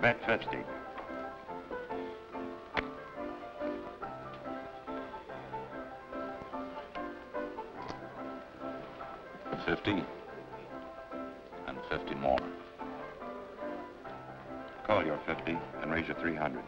Bet 50. $50 and 50 more. Call your 50 and raise your 300.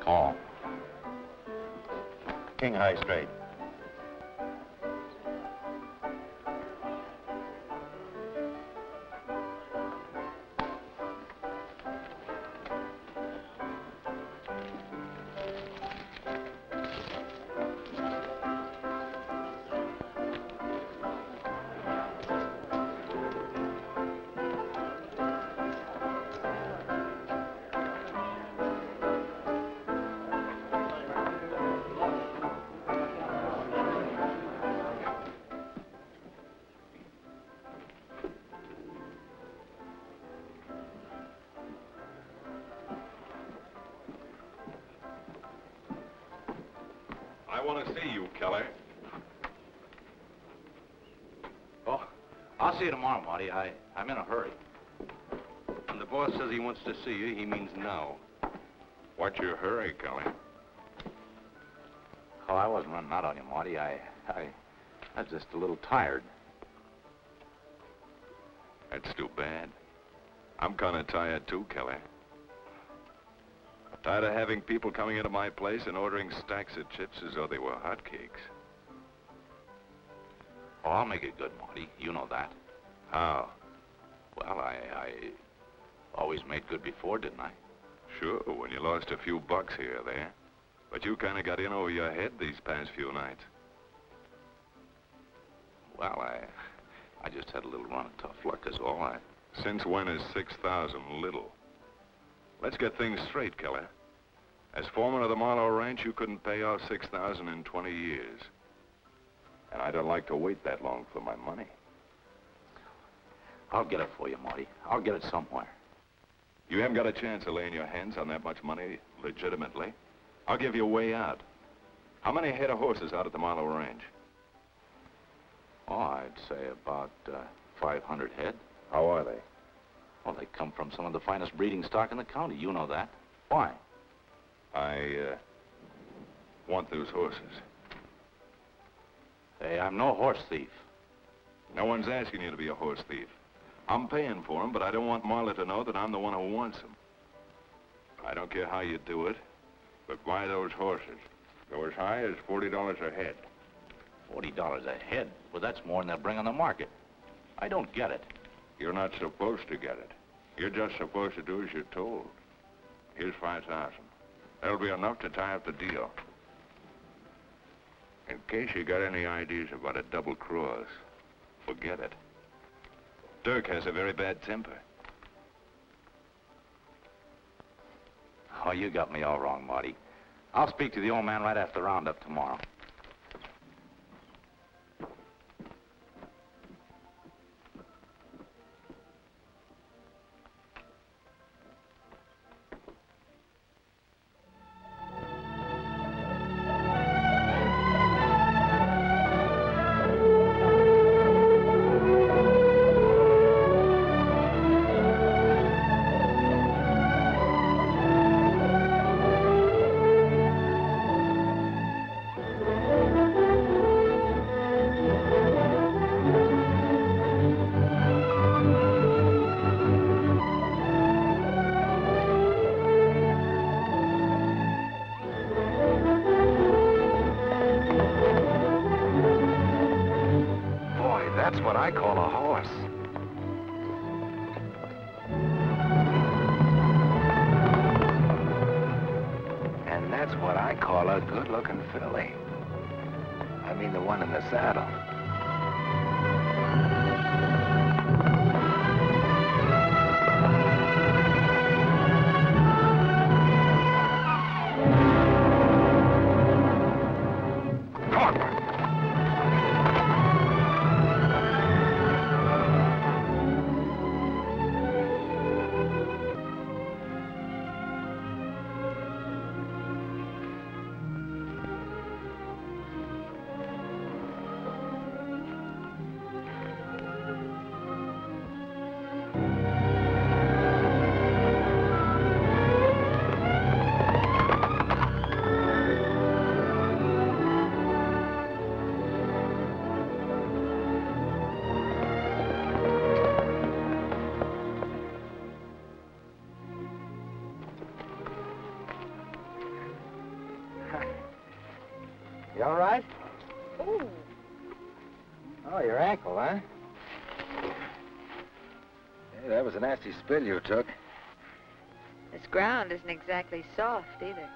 Call. King high straight. I want to see you, Keller. Oh, I'll see you tomorrow, Marty. I'm in a hurry. When the boss says he wants to see you, he means now. What's your hurry, Keller? Oh, I wasn't running out on you, Marty. I was just a little tired. That's too bad. I'm kind of tired, too, Keller. Tired of having people coming into my place and ordering stacks of chips as though they were hotcakes. Oh, I'll make it good, Marty. You know that. How? Well, I always made good before, didn't I? Sure, when you lost a few bucks here or there. But you kind of got in over your head these past few nights. Well, I just had a little run of tough luck is all. Since when is 6,000 little? Let's get things straight, Keller. As foreman of the Marlowe Ranch, you couldn't pay off 6,000 in 20 years. And I don't like to wait that long for my money. I'll get it for you, Marty. I'll get it somewhere. You haven't got a chance of laying your hands on that much money legitimately. I'll give you a way out. How many head of horses out at the Marlowe Ranch? Oh, I'd say about 500 head. How are they? Well, they come from some of the finest breeding stock in the county. You know that. Why? I want those horses. Hey, I'm no horse thief. No one's asking you to be a horse thief. I'm paying for them, but I don't want Marla to know that I'm the one who wants them. I don't care how you do it, but buy those horses. Go as high as $40 a head. $40 a head? Well, that's more than they'll bring on the market. I don't get it. You're not supposed to get it. You're just supposed to do as you're told. Here's 5,000. That'll be enough to tie up the deal. In case you got any ideas about a double cross, forget it. Dirk has a very bad temper. Oh, you got me all wrong, Marty. I'll speak to the old man right after the roundup tomorrow. That's what I call a horse. And that's what I call a good-looking filly. I mean the one in the saddle. You all right? Ooh. Oh, your ankle, huh? Hey, that was a nasty spill you took. This ground isn't exactly soft, either.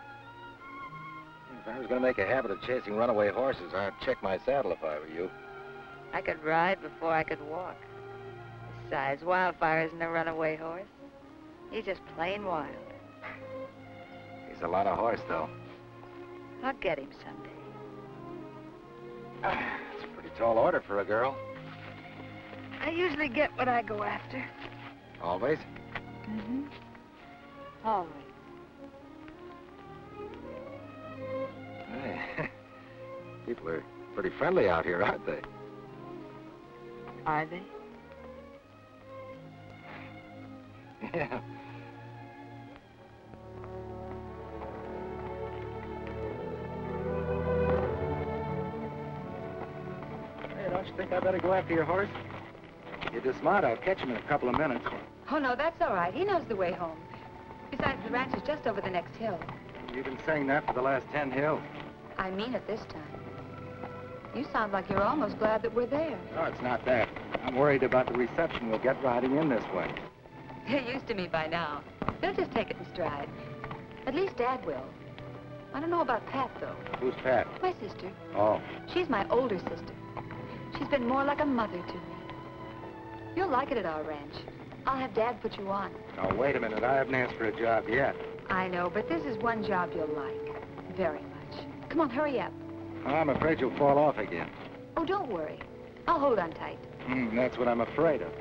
If I was going to make a habit of chasing runaway horses, I'd check my saddle if I were you. I could ride before I could walk. Besides, Wildfire isn't a runaway horse. He's just plain wild. He's a lot of horse, though. I'll get him someday. It's a pretty tall order for a girl. I usually get what I go after. Always? Mm-hmm. Always. Hey, people are pretty friendly out here, aren't they? Are they? Yeah. Hey, don't you think I better go after your horse? You dismount, I'll catch him in a couple of minutes. Oh, no, that's all right. He knows the way home. Besides, the ranch is just over the next hill. You've been saying that for the last 10 hills. I mean it this time. You sound like you're almost glad that we're there. No, it's not that. I'm worried about the reception we'll get riding in this way. They're used to me by now. They'll just take it in stride. At least Dad will. I don't know about Pat, though. Who's Pat? My sister. Oh. She's my older sister. She's been more like a mother to me. You'll like it at our ranch. I'll have Dad put you on. Now, wait a minute. I haven't asked for a job yet. I know, but this is one job you'll like. Very much. Come on, hurry up. I'm afraid you'll fall off again. Oh, don't worry. I'll hold on tight. That's what I'm afraid of.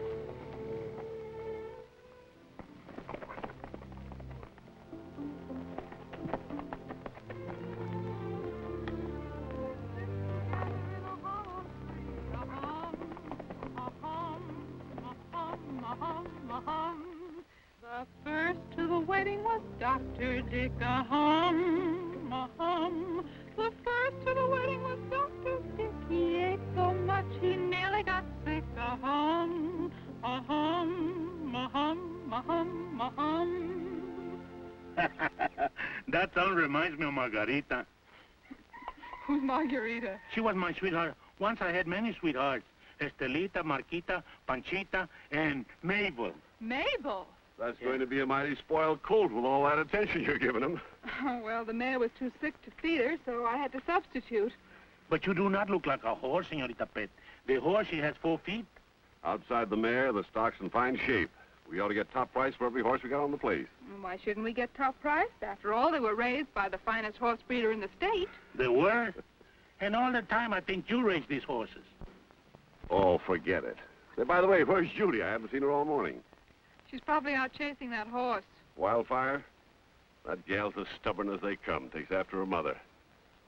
The first to the wedding was Dr. Dick, a-hum. The first to the wedding was Dr. Dick. He ate so much he nearly got sick, a-hum. That song reminds me of Margarita. Who's Margarita? She was my sweetheart. Once I had many sweethearts. Estelita, Marquita, Panchita, and Mabel. Mabel? That's going to be a mighty spoiled colt with all that attention you're giving him. Oh, well, the mare was too sick to feed her, so I had to substitute. But you do not look like a horse, Senorita Pet. The horse, she has 4 feet. Outside the mare, the stock's in fine shape. We ought to get top price for every horse we got on the place. Why shouldn't we get top price? After all, they were raised by the finest horse breeder in the state. They were? And all the time, I think you raised these horses. Oh, forget it. Say, by the way, where's Judy? I haven't seen her all morning. She's probably out chasing that horse. Wildfire? That gal's as stubborn as they come. Takes after her mother.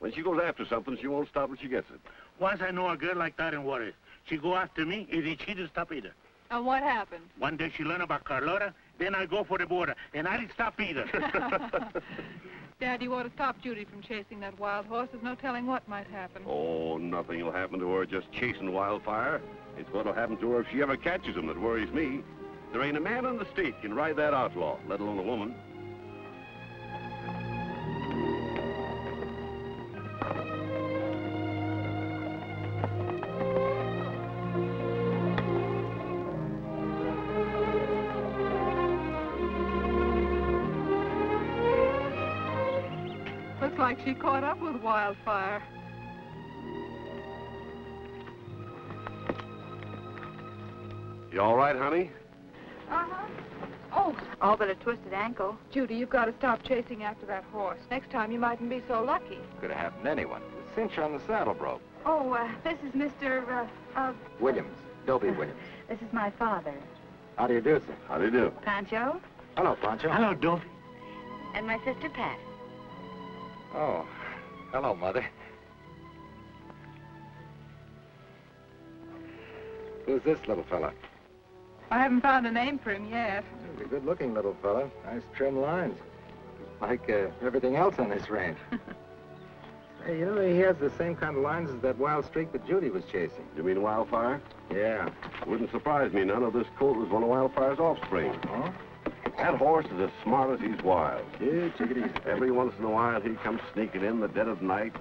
When she goes after something, she won't stop till she gets it. Once I know a girl like that in Juarez. She go after me, and she didn't stop either. And what happened? One day she learned about Carlota, then I go for the border, and I didn't stop either. Dad, you ought to stop Judy from chasing that wild horse. There's no telling what might happen. Oh, nothing will happen to her just chasing Wildfire. It's what'll happen to her if she ever catches him that worries me. There ain't a man in the state can ride that outlaw, let alone a woman. Looks like she caught up with Wildfire. You all right, honey? Uh-huh. Oh, All but a twisted ankle. Judy, you've got to stop chasing after that horse. Next time, you mightn't be so lucky. Could have happened to anyone. The cinch on the saddle broke. Oh, this is Mr. Williams. Dobie Williams. This is my father. How do you do, sir? How do you do? Pancho Hello, Pancho. Hello, Dopey. and my sister Pat. Oh, hello, Mother. Who's this little fella? I haven't found a name for him yet. He's a good-looking little fella. Nice trim lines. Like everything else on this ranch. Hey, you know, he has the same kind of lines as that wild streak that Judy was chasing. You mean Wildfire? Yeah. Wouldn't surprise me none of this colt was one of Wildfire's offspring. Huh? That horse is as smart as he's wild. Yeah, take it easy. Every once in a while, he comes sneaking in the dead of night,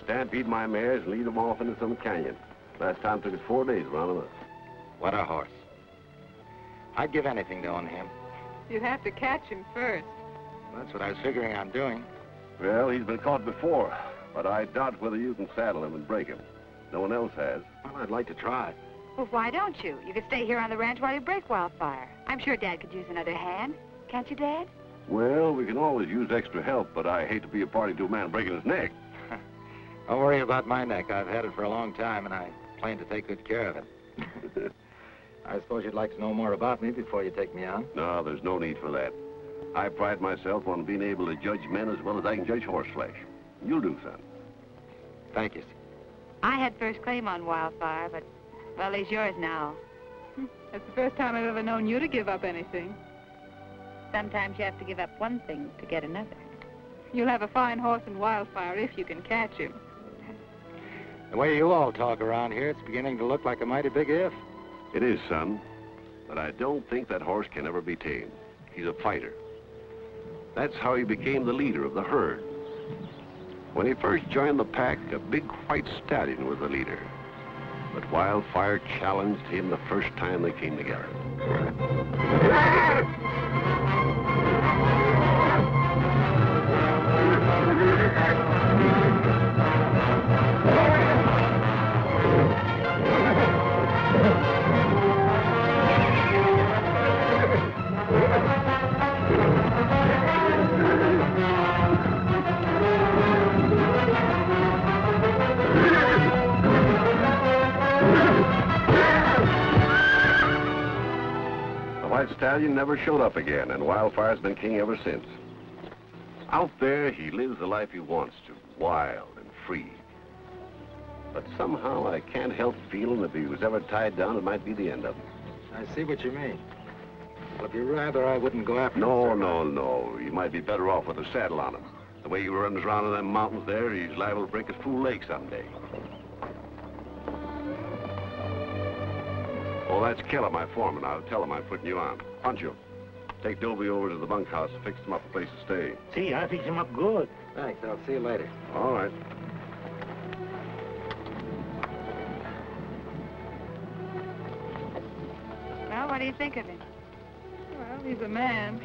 stampede my mares, and lead them off into some canyon. Last time took us 4 days to round him up. What a horse. I'd give anything to own him. You have to catch him first. That's what I was figuring on doing. Well, he's been caught before, but I doubt whether you can saddle him and break him. No one else has. Well, I'd like to try. Well, why don't you? You could stay here on the ranch while you break Wildfire. I'm sure Dad could use another hand. Can't you, Dad? Well, we can always use extra help, but I hate to be a party to a man breaking his neck. Don't worry about my neck. I've had it for a long time, and I plan to take good care of it. I suppose you'd like to know more about me before you take me on? No, there's no need for that. I pride myself on being able to judge men as well as I can judge horse flesh. You'll do, son. Thank you. I had first claim on Wildfire, but, well, he's yours now. That's the first time I've ever known you to give up anything. Sometimes you have to give up one thing to get another. You'll have a fine horse in Wildfire if you can catch him. The way you all talk around here, it's beginning to look like a mighty big if. It is, son. But I don't think that horse can ever be tamed. He's a fighter. That's how he became the leader of the herd. When he first joined the pack, a big white stallion was the leader. But Wildfire challenged him the first time they came together. The White Stallion never showed up again, and Wildfire's been king ever since. Out there, he lives the life he wants to, wild and free. But somehow I can't help feeling if he was ever tied down, it might be the end of him. I see what you mean. Well, if you'd rather, I wouldn't go after him. No. You might be better off with a saddle on him. The way he runs around in them mountains there, he's liable to break his fool leg someday. Oh, that's Keller, my foreman. I'll tell him I'm putting you on. Pancho, take Dobie over to the bunkhouse and fix him up a place to stay. See, I fix him up good. Thanks. I'll see you later. All right. Well, what do you think of him? Well, he's a man.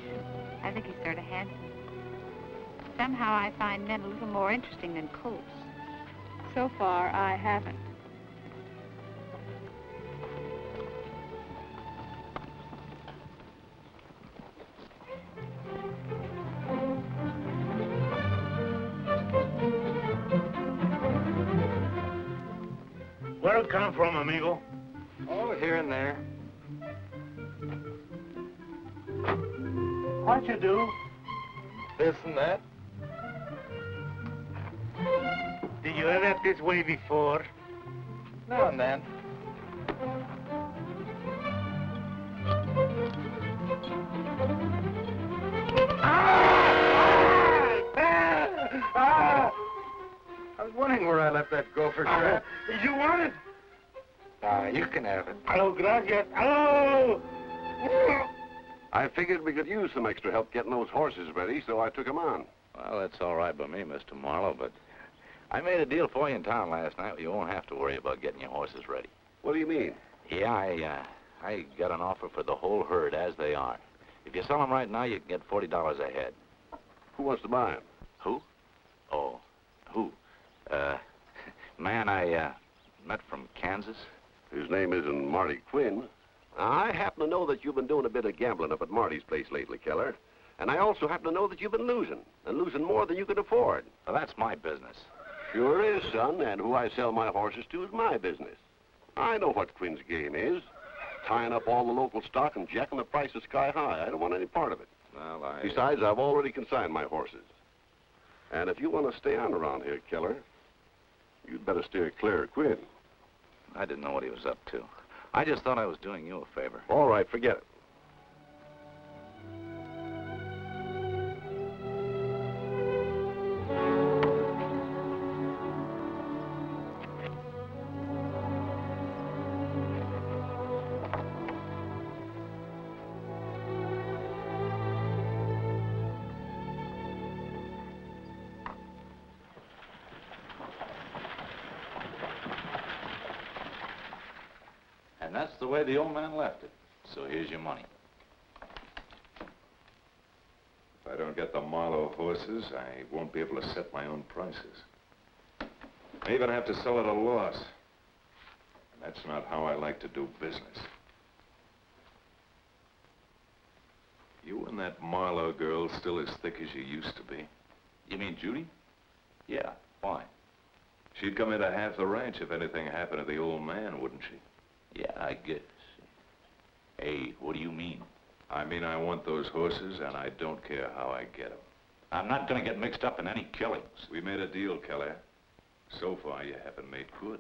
I think he's sort of handsome. Somehow I find men a little more interesting than colts. So far, I haven't. Where it come from, amigo? Oh, here and there. What you do? This and that. Did you ever act this way before? Now and then. I was wondering where I left that gopher trap. You want it? You can have it. Oh, gracias. Oh! I figured we could use some extra help getting those horses ready, so I took them on. Well, that's all right by me, Mr. Marlowe, but I made a deal for you in town last night. You won't have to worry about getting your horses ready. What do you mean? Yeah, I got an offer for the whole herd as they are. If you sell them right now, you can get $40 a head. Who wants to buy them? Who? Oh, who? Man I met from Kansas. His name isn't Marty Quinn. I happen to know that you've been doing a bit of gambling up at Marty's place lately, Keller. And I also happen to know that you've been losing, and losing more than you can afford. Well, that's my business. Sure is, son, and who I sell my horses to is my business. I know what Quinn's game is. Tying up all the local stock and jacking the prices sky high. I don't want any part of it. Well, Besides, I've already consigned my horses. And if you want to stay on around here, Keller, you'd better steer clear of Quinn. I didn't know what he was up to. I just thought I was doing you a favor. All right, forget it. And that's the way the old man left it. So here's your money. If I don't get the Marlowe horses, I won't be able to set my own prices. I even have to sell at a loss. And that's not how I like to do business. You and that Marlowe girl still as thick as you used to be? You mean Judy? Yeah. Why? She'd come into half the ranch if anything happened to the old man, wouldn't she? Yeah, I guess. Hey, what do you mean? I mean, I want those horses, and I don't care how I get them. I'm not going to get mixed up in any killings. We made a deal, Kelly. So far, you haven't made good.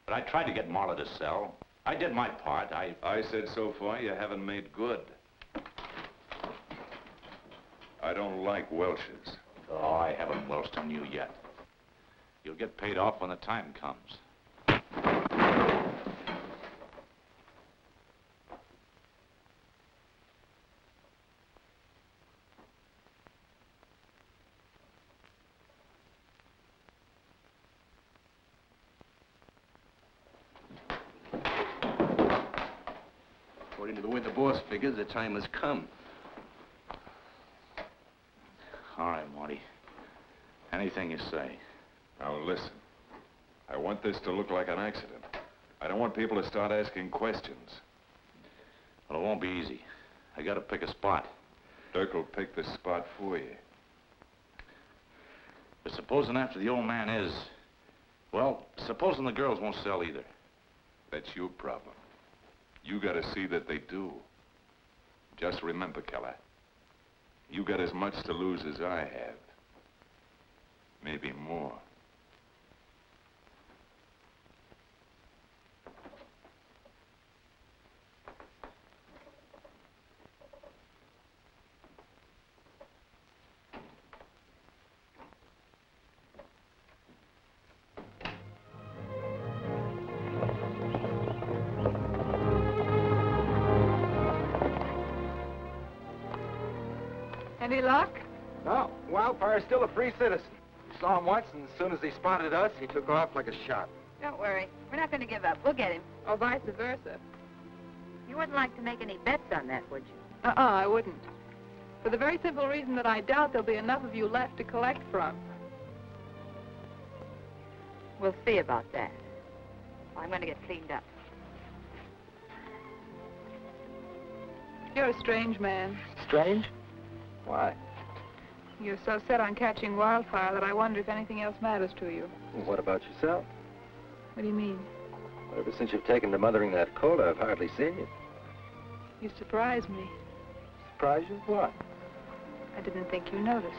But I tried to get Marla to sell. I did my part. I said so far, you haven't made good. I don't like Welsh's. Oh, I haven't welched on you yet. You'll get paid off when the time comes. According to the way the boss figures, the time has come. All right, Marty. Anything you say. Now, listen. I want this to look like an accident. I don't want people to start asking questions. Well, it won't be easy. I gotta pick a spot. Dirk will pick the spot for you. But supposing after the old man is... Well, supposing the girls won't sell either. That's your problem. You gotta see that they do. Just remember, Keller, you got as much to lose as I have. Maybe more. Any luck? No, Wildfire's still a free citizen. We saw him once, and as soon as he spotted us, he took off like a shot. Don't worry. We're not going to give up. We'll get him. Or vice versa. You wouldn't like to make any bets on that, would you? I wouldn't. For the very simple reason that I doubt there'll be enough of you left to collect from. We'll see about that. I'm going to get cleaned up. You're a strange man. Strange? Why? You're so set on catching Wildfire that I wonder if anything else matters to you. Well, what about yourself? What do you mean? Well, ever since you've taken to mothering that colt, I've hardly seen you. You surprise me. Surprise you? What? I didn't think you noticed.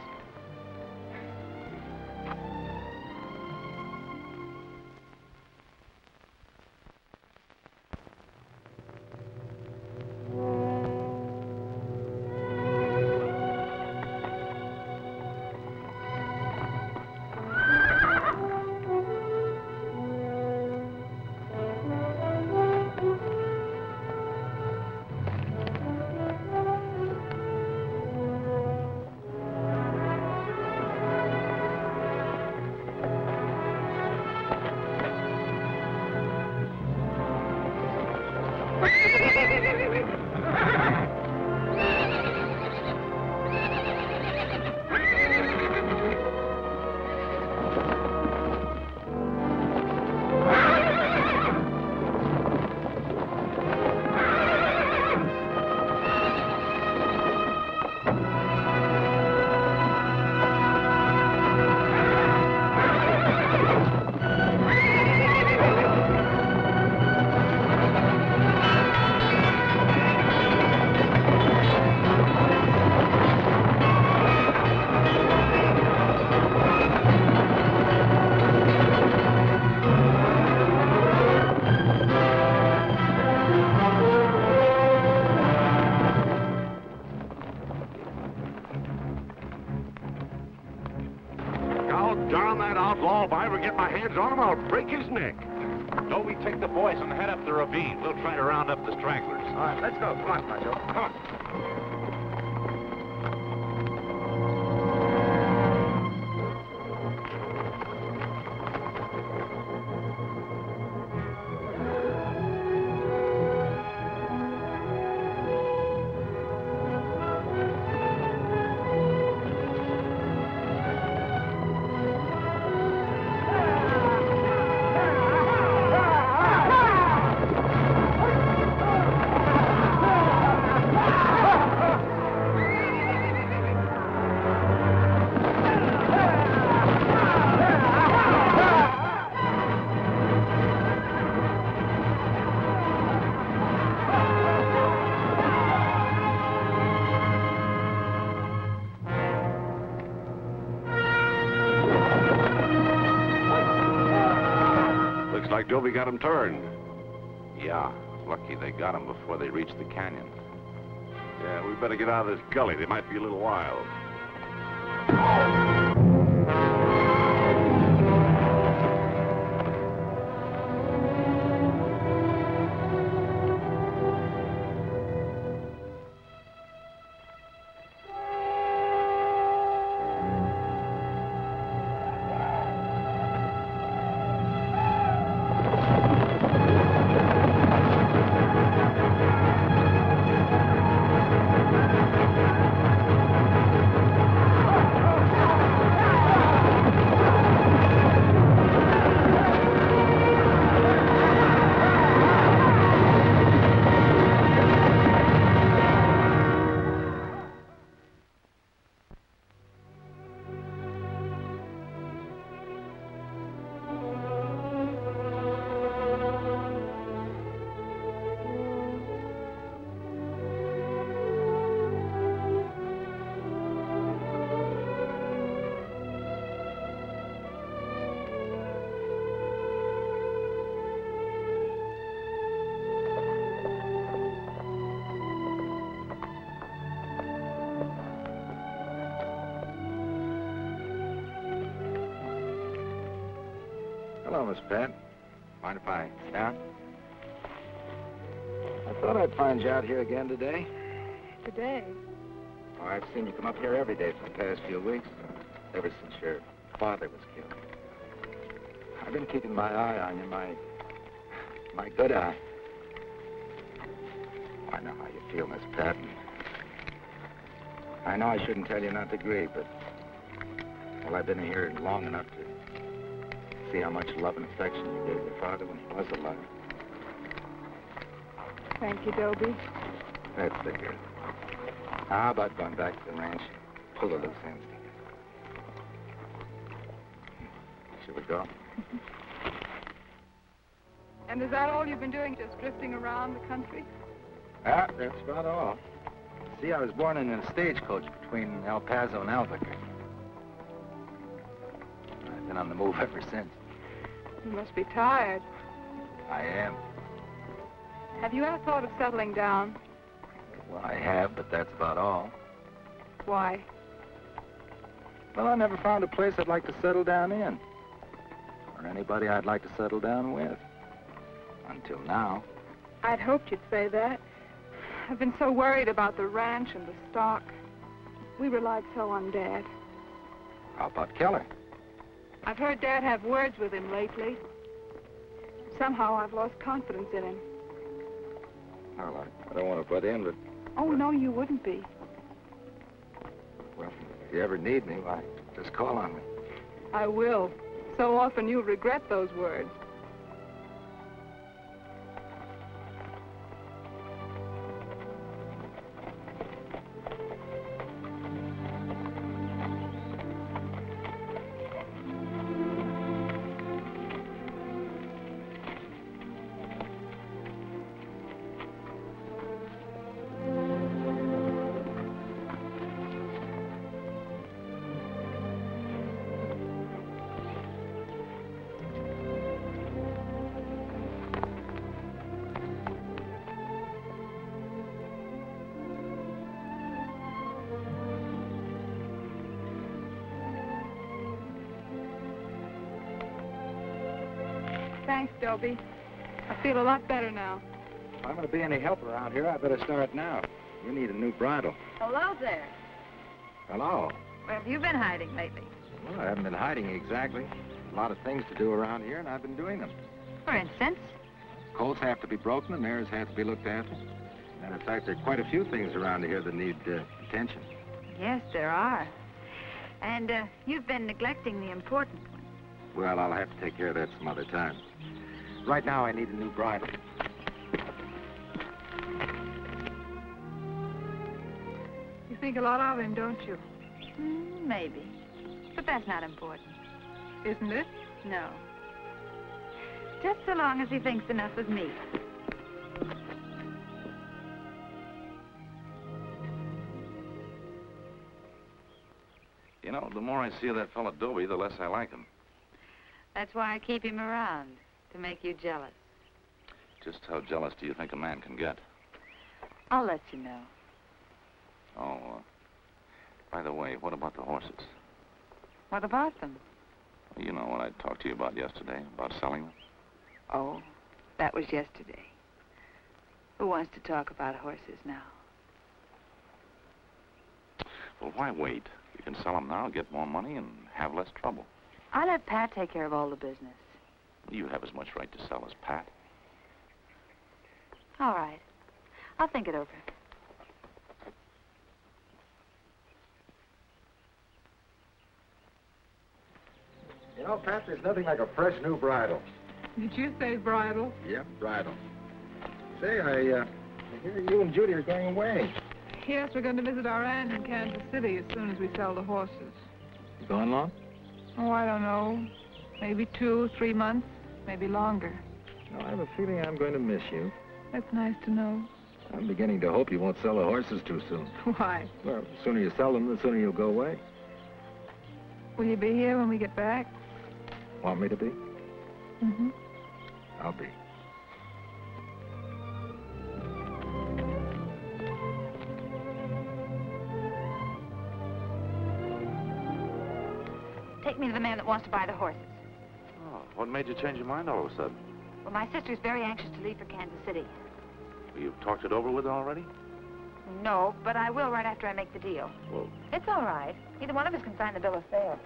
If I ever get my hands on him, I'll break his neck. Toby, take the boys and head up the ravine. We'll try to round up the stragglers. All right, let's go. Come on, Pancho. Come on. like Dobie got him turned. Yeah, lucky they got him before they reached the canyon. Yeah, we better get out of this gully. They might be a little wild. Hello, Miss Pat. Mind if I sit down? I thought I'd find you out here again today. Today? Oh, I've seen you come up here every day for the past few weeks, ever since your father was killed. I've been keeping my eye on you, my good eye. I know how you feel, Miss Patton. I know I shouldn't tell you not to grieve, but, well, I've been here long enough to see how much love and affection you gave your father when he was alive. Thank you, Dobie. That's the good. How about going back to the ranch, pull the loose ends together? Should we go? And is that all you've been doing, just drifting around the country? Ah, that's about all. See, I was born in a stagecoach between El Paso and Albuquerque. I've been on the move ever since. You must be tired. I am. Have you ever thought of settling down? Well, I have, but that's about all. Why? Well, I never found a place I'd like to settle down in. Or anybody I'd like to settle down with. Until now. I'd hoped you'd say that. I've been so worried about the ranch and the stock. We relied so on Dad. How about Keller? I've heard Dad have words with him lately. Somehow I've lost confidence in him. Well, I don't want to butt in, but... Oh, no, you wouldn't be. Well, if you ever need me, why, just call on me. I will. So often you'll regret those words. Thanks, Dobie. I feel a lot better now. If I'm going to be any help around here, I better start now. You need a new bridle. Hello there. Hello. Where have you been hiding lately? Well, I haven't been hiding exactly. A lot of things to do around here, and I've been doing them. For instance? Colts have to be broken, the mares have to be looked after. And in fact, there are quite a few things around here that need attention. Yes, there are. And you've been neglecting the important ones. Well, I'll have to take care of that some other time. Right now, I need a new bridle. You think a lot of him, don't you? Maybe. But that's not important. Isn't it? No. Just so long as he thinks enough of me. You know, the more I see of that fellow Dobie, the less I like him. That's why I keep him around. To make you jealous. Just how jealous do you think a man can get? I'll let you know. Oh, by the way, what about the horses? What about them? You know what I talked to you about yesterday, about selling them? Oh, that was yesterday. Who wants to talk about horses now? Well, why wait? You can sell them now, get more money, and have less trouble. I'll let Pat take care of all the business. You have as much right to sell as Pat. All right. I'll think it over. You know, Pat, there's nothing like a fresh new bridle. Did you say bridal? Yep, bridle. Say, I hear you and Judy are going away. Yes, we're going to visit our aunt in Kansas City as soon as we sell the horses. You going long? Oh, I don't know. Maybe 2, 3 months, maybe longer. No, I have a feeling I'm going to miss you. That's nice to know. I'm beginning to hope you won't sell the horses too soon. Why? Well, the sooner you sell them, the sooner you'll go away. Will you be here when we get back? Want me to be? Mm-hmm. I'll be. Take me to the man that wants to buy the horses. Oh, what made you change your mind all of a sudden? Well, my sister's very anxious to leave for Kansas City. You've talked it over with her already? No, but I will right after I make the deal. Well, It's all right. Either one of us can sign the bill of sale.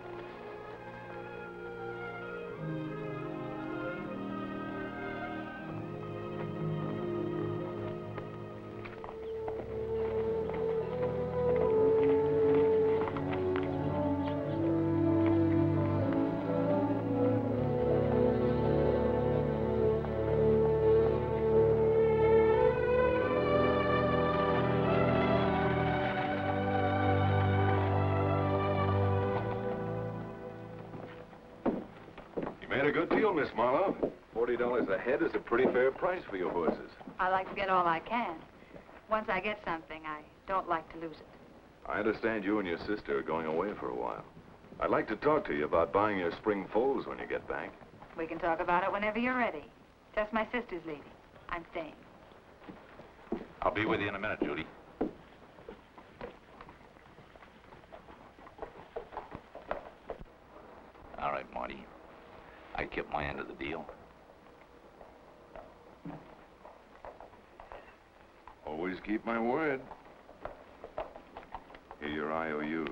Made a good deal, Miss Marlowe. $40 a head is a pretty fair price for your horses. I like to get all I can. Once I get something, I don't like to lose it. I understand you and your sister are going away for a while. I'd like to talk to you about buying your spring foals when you get back. We can talk about it whenever you're ready. Just my sister's leaving. I'm staying. I'll be with you in a minute, Judy. All right, Marty. I kept my end of the deal. Always keep my word. Here are your IOUs.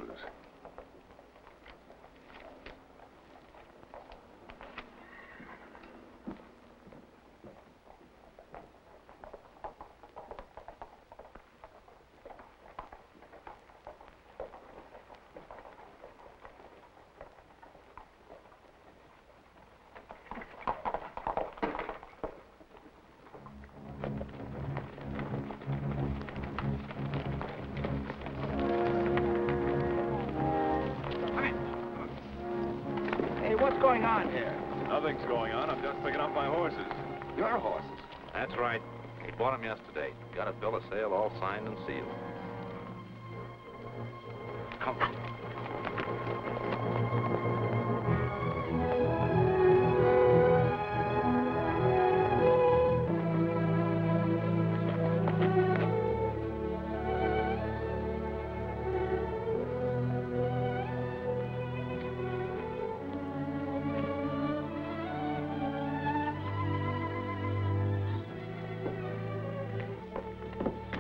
What's going on here? Nothing's going on. I'm just picking up my horses. Your horses? That's right. We bought them yesterday. Got a bill of sale all signed and sealed. Come.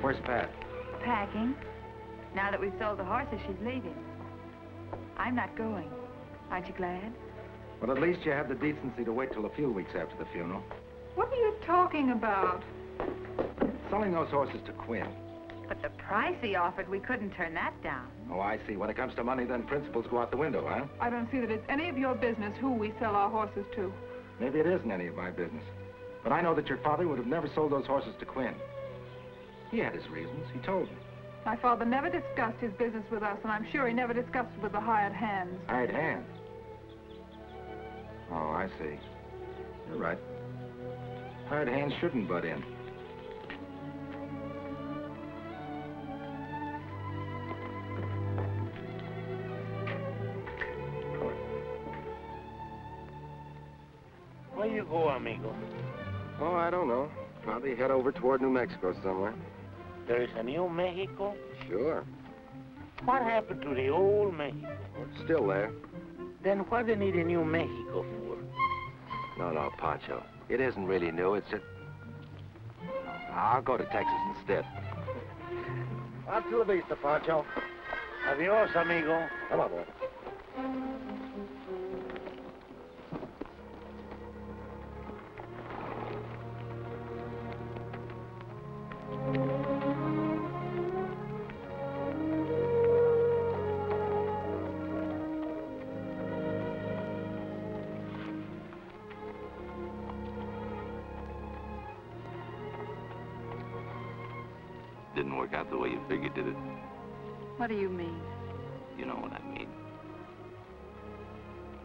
Where's Pat? Packing. Now that we've sold the horses, she's leaving. I'm not going. Aren't you glad? Well, at least you have the decency to wait till a few weeks after the funeral. What are you talking about? Selling those horses to Quinn. But the price he offered, we couldn't turn that down. Oh, I see. When it comes to money, then principles go out the window, huh? I don't see that it's any of your business who we sell our horses to. Maybe it isn't any of my business. But I know that your father would have never sold those horses to Quinn. He had his reasons. He told me. My father never discussed his business with us, and I'm sure he never discussed it with the hired hands. Hired hands? Oh, I see. You're right. Hired hands shouldn't butt in. Where you go, amigo? Oh, I don't know. Probably head over toward New Mexico somewhere. There is a new Mexico? Sure. What happened to the old Mexico? Well, it's still there. Then what do they need a new Mexico for? No, Pancho. It isn't really new. It's just... I'll go to Texas instead. Hasta la vista, Pancho. Adios, amigo. Come on, boy. Didn't work out the way you figured, did it? What do you mean? You know what I mean.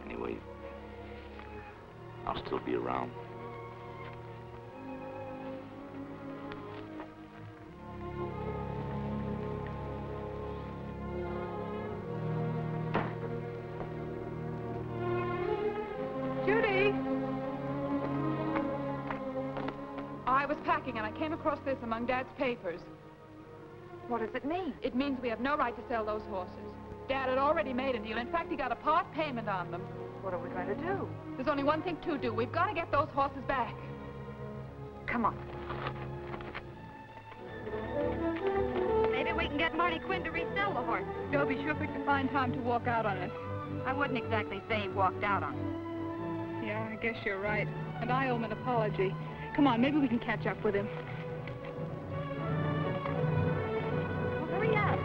Anyway, I'll still be around. Judy! I was packing and I came across this among Dad's papers. What does it mean? It means we have no right to sell those horses. Dad had already made a deal. In fact, he got a part payment on them. What are we going to do? There's only one thing to do. We've got to get those horses back. Come on. Maybe we can get Marty Quinn to resell the horse. Dobie sure picked a fine time to walk out on it. I wouldn't exactly say he walked out on it. Yeah, I guess you're right. And I owe him an apology. Come on, maybe we can catch up with him. Well, hurry up.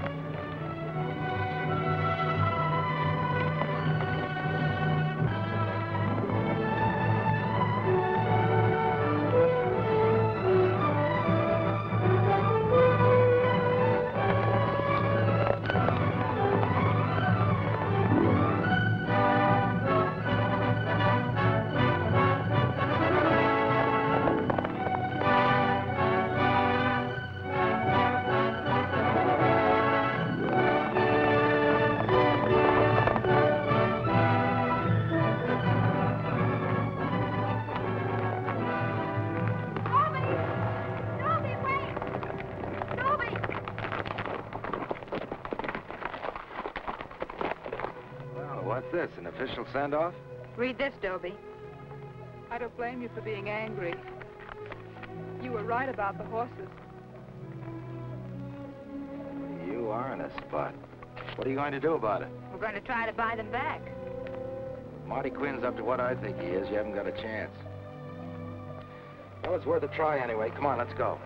What's this, an official send-off? Read this, Dobie. I don't blame you for being angry. You were right about the horses. You are in a spot. What are you going to do about it? We're going to try to buy them back. Marty Quinn's up to what I think he is. You haven't got a chance. Well, it's worth a try anyway. Come on, let's go.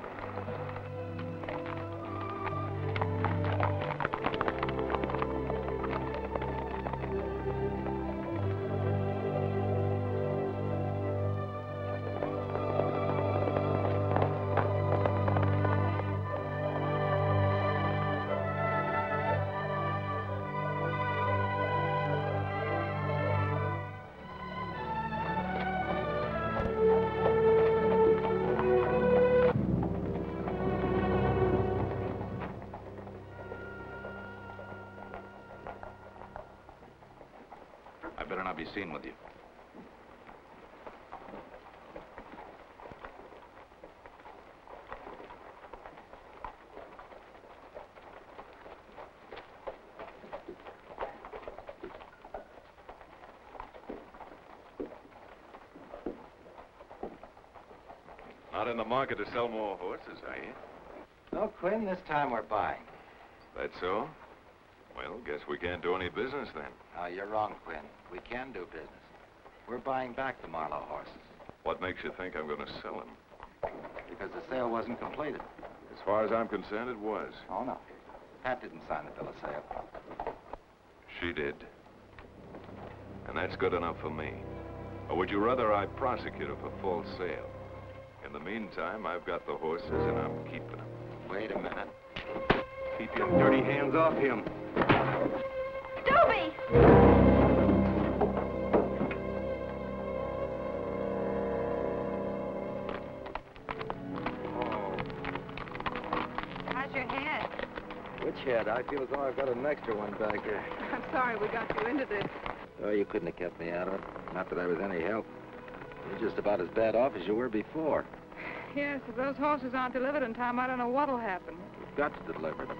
Be seen with you. Not in the market to sell more horses, are you? No, Quinn, this time we're buying. That so? Well, guess we can't do any business then. No, you're wrong, Quinn. We can do business. We're buying back the Marlowe horses. What makes you think I'm going to sell them? Because the sale wasn't completed. As far as I'm concerned, it was. Oh, no. Pat didn't sign the bill of sale. She did. And that's good enough for me. Or would you rather I prosecute her for false sale? In the meantime, I've got the horses and I'm keeping them. Wait a minute. Keep your dirty hands off him. Dobie! How's your head? Which head? I feel as though I've got an extra one back there. I'm sorry we got you into this. Oh, you couldn't have kept me out of it. Not that I was any help. You're just about as bad off as you were before. Yes, if those horses aren't delivered in time, I don't know what'll happen. You've got to deliver them.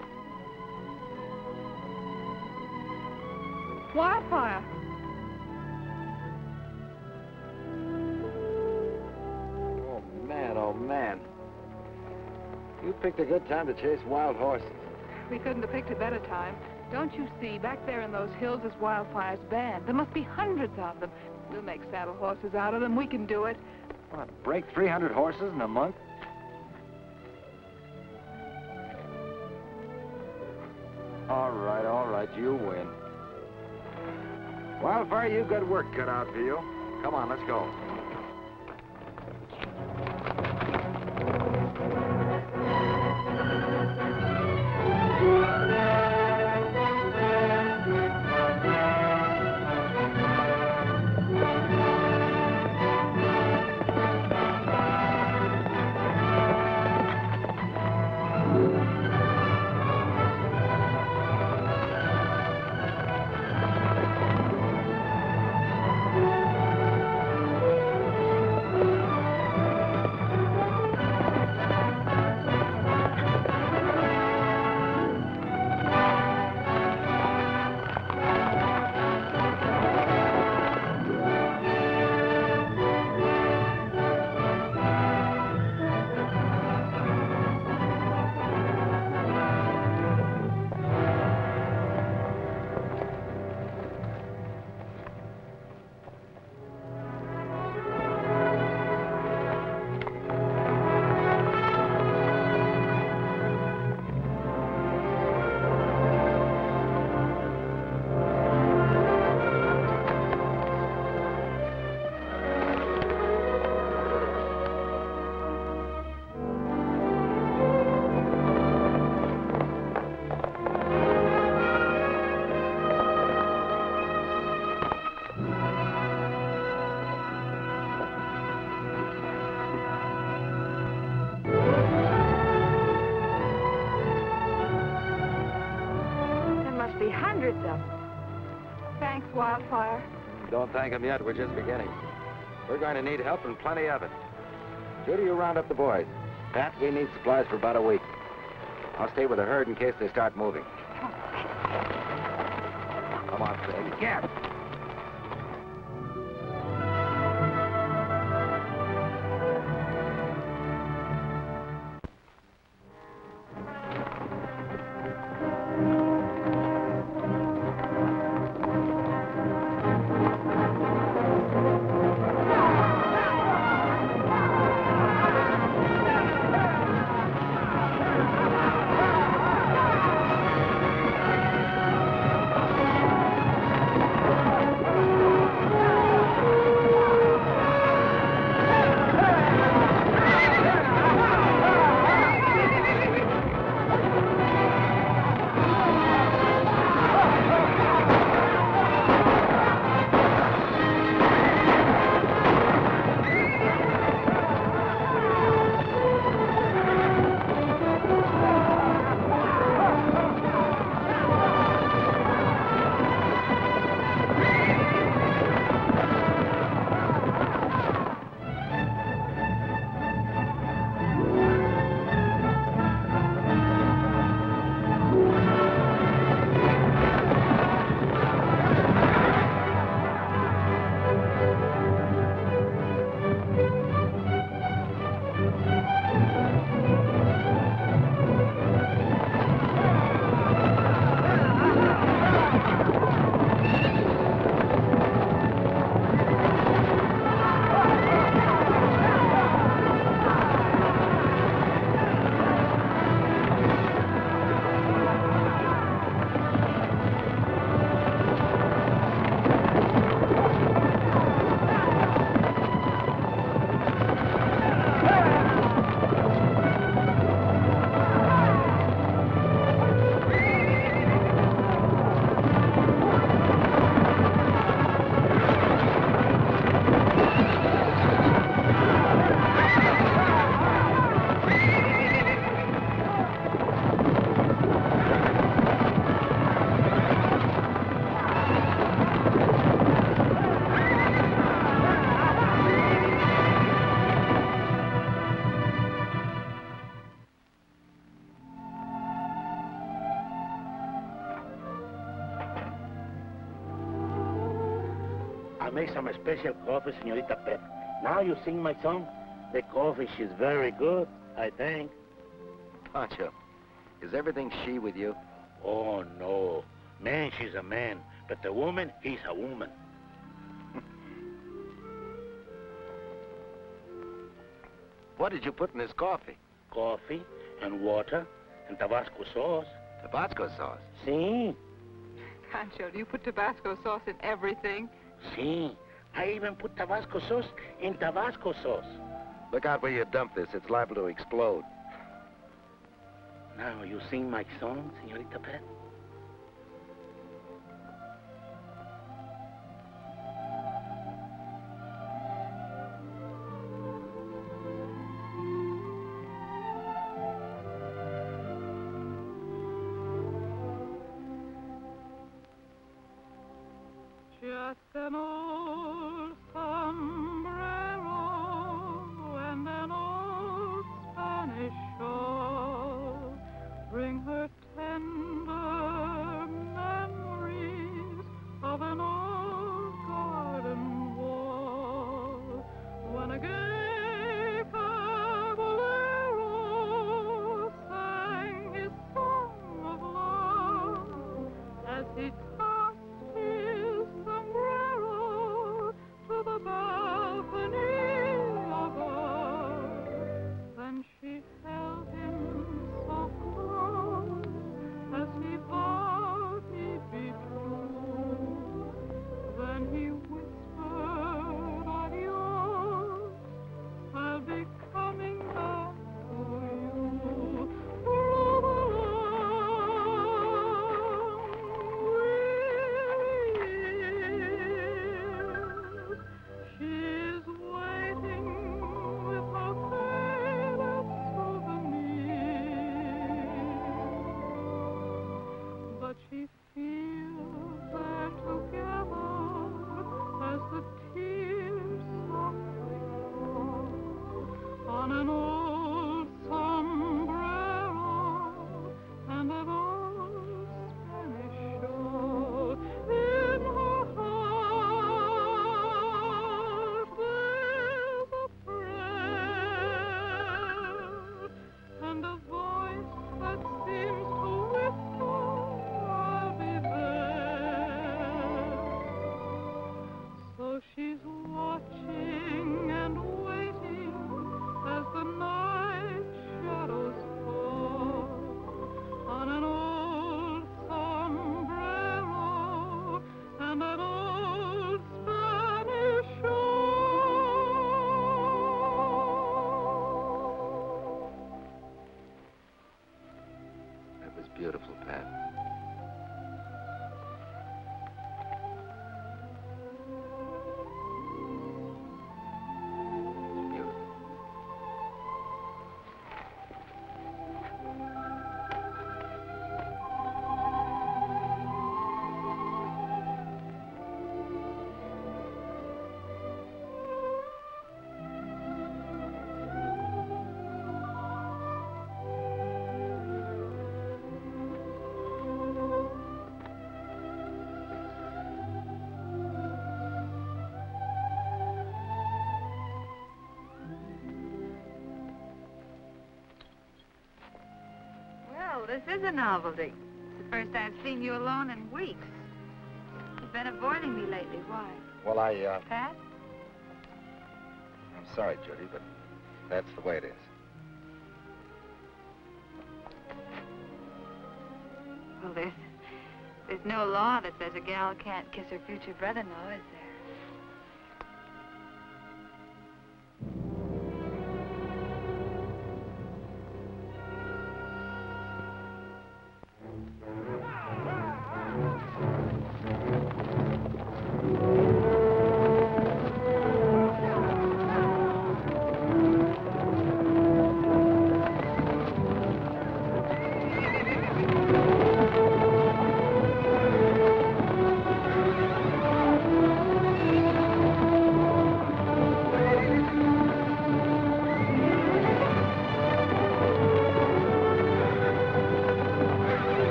Wildfire. Oh, man. You picked a good time to chase wild horses. We couldn't have picked a better time. Don't you see, back there in those hills is Wildfire's band. There must be hundreds of them. We'll make saddle horses out of them. We can do it. What, break 300 horses in a month? All right, you win. Wildfire, you've got work cut out for you. Come on, let's go. Hundreds of them. Thanks, Wildfire. Don't thank him yet. We're just beginning. We're going to need help and plenty of it. Judy, you round up the boys. Pat, we need supplies for about a week. I'll stay with the herd in case they start moving. Come on, Fred. Get! I make some special coffee, Senorita Pet. Now you sing my song? The coffee, she's very good, I think. Pancho, is everything she with you? Oh, no. Man, she's a man. But the woman, he's a woman. What did you put in this coffee? Coffee and water and Tabasco sauce. Tabasco sauce? Si. Pancho, do you put Tabasco sauce in everything? Si. I even put Tabasco sauce in Tabasco sauce. Look out where you dump this. It's liable to explode. Now, you sing my song, Senorita Pet? Just an old sombrero and an old Spanish shawl bring her tender memories of an old garden wall. When a gay caballero sang his song of love as he tossed his sombrero to the balcony above. Then she held him so close as he vowed he'd be true. Then he whispered, adios, I'll be coming back to you. Through the she's waiting with her favorite souvenir. But she feels they're together as the tears softly fall on an old sombrero and an old Spanish shawl. In her heart there's a prayer and a voice that seems to whisper, I'll be there. So she's watching and waiting as the night shadows fall on an old sombrero and an old Spanish shawl. That was beautiful, Pat. It's beautiful. Well, this is a novelty. It's the first I've seen you alone in weeks. You've been avoiding me lately. Why? Well, Pat? I'm sorry, Judy, but that's the way it is. Well, there's no law that says a gal can't kiss her future brother-in-law, is there?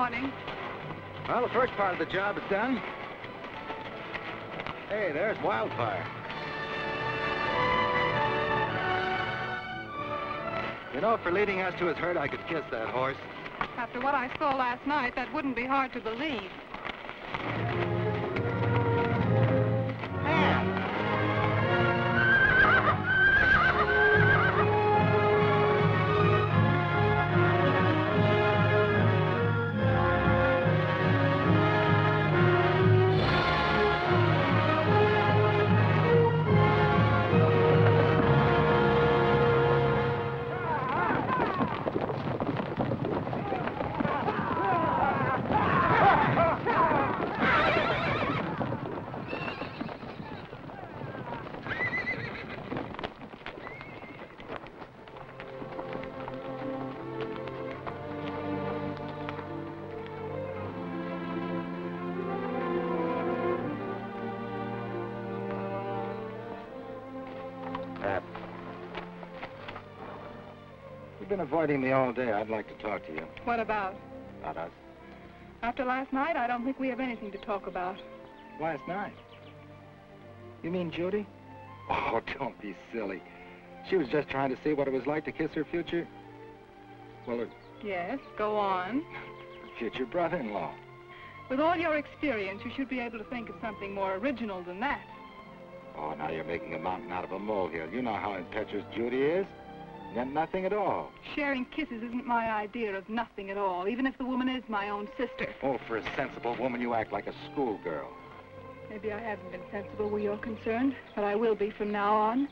morning. Well, the first part of the job is done. Hey, there's Wildfire. You know, for leading us to his herd, I could kiss that horse. After what I saw last night, that wouldn't be hard to believe. You've been avoiding me all day. I'd like to talk to you. What about? About us. After last night, I don't think we have anything to talk about. Last night? You mean Judy? Oh, don't be silly. She was just trying to see what it was like to kiss her future... Well, her Yes, go on. future brother-in-law. With all your experience, you should be able to think of something more original than that. Oh, now you're making a mountain out of a molehill. You know how impetuous Judy is. Meant nothing at all. Sharing kisses isn't my idea of nothing at all, even if the woman is my own sister. Oh, for a sensible woman, you act like a schoolgirl. Maybe I haven't been sensible where you're concerned, but I will be from now on.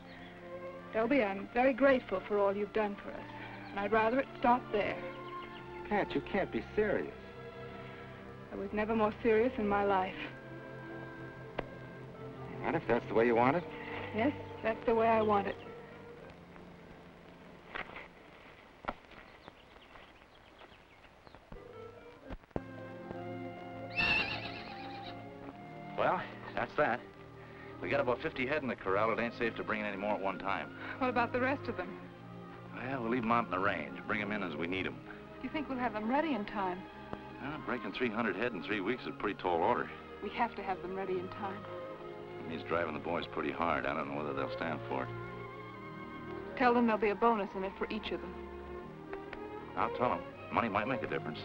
Delby, I'm very grateful for all you've done for us, and I'd rather it stop there. Pat, you can't be serious. I was never more serious in my life. And if that's the way you want it? Yes, that's the way I want it. Well, that's that. We got about 50 head in the corral. It ain't safe to bring in any more at one time. What about the rest of them? Well, we'll leave them out in the range. Bring them in as we need them. Do you think we'll have them ready in time? Breaking 300 head in 3 weeks is a pretty tall order. We have to have them ready in time. It means driving the boys pretty hard. I don't know whether they'll stand for it. Tell them there'll be a bonus in it for each of them. I'll tell them. Money might make a difference.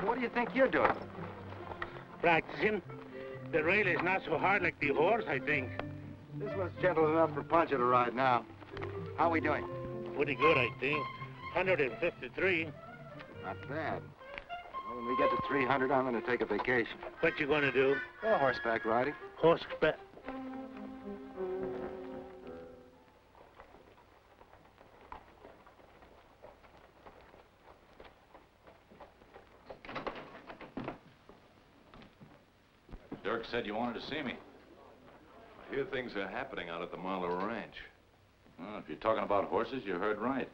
What do you think you're doing? Practicing. The rail is not so hard like the horse, I think. This one's gentle enough for Puncher to ride now. How we doing? Pretty good, I think. 153. Not bad. Well, when we get to 300, I'm going to take a vacation. What you gonna do? Go horseback riding. Horseback. Dirk said you wanted to see me. I hear things are happening out at the Marlowe Ranch. Well, if you're talking about horses, you heard right.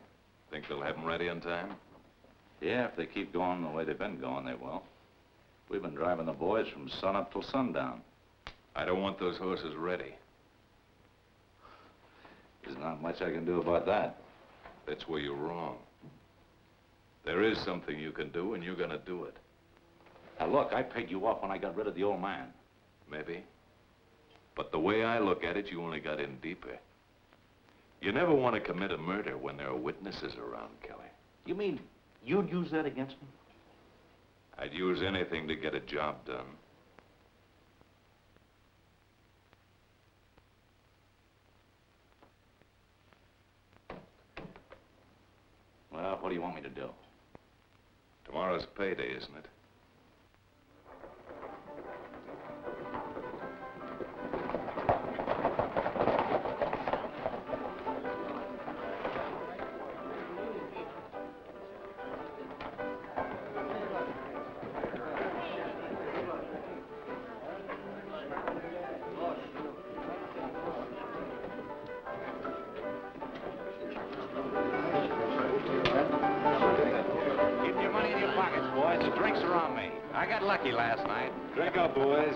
Think they'll have them ready in time? Yeah, if they keep going the way they've been going, they will. We've been driving the boys from sunup till sundown. I don't want those horses ready. There's not much I can do about that. That's where you're wrong. There is something you can do, and you're gonna do it. Now, look, I paid you off when I got rid of the old man. Maybe. But the way I look at it, you only got in deeper. You never want to commit a murder when there are witnesses around, Kelly. You mean you'd use that against me? I'd use anything to get a job done. Well, what do you want me to do? Tomorrow's payday, isn't it? Keep your money in your pockets, boys. The drinks are on me. I got lucky last night. Drink up, boys.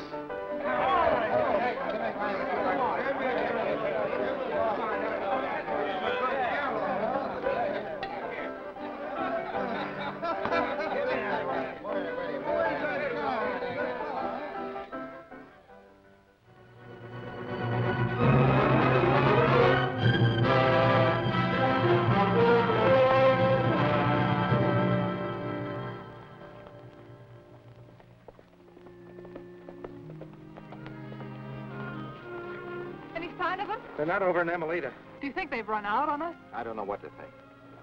Any sign of them? They're not over in Emelita. Do you think they've run out on us? I don't know what to think.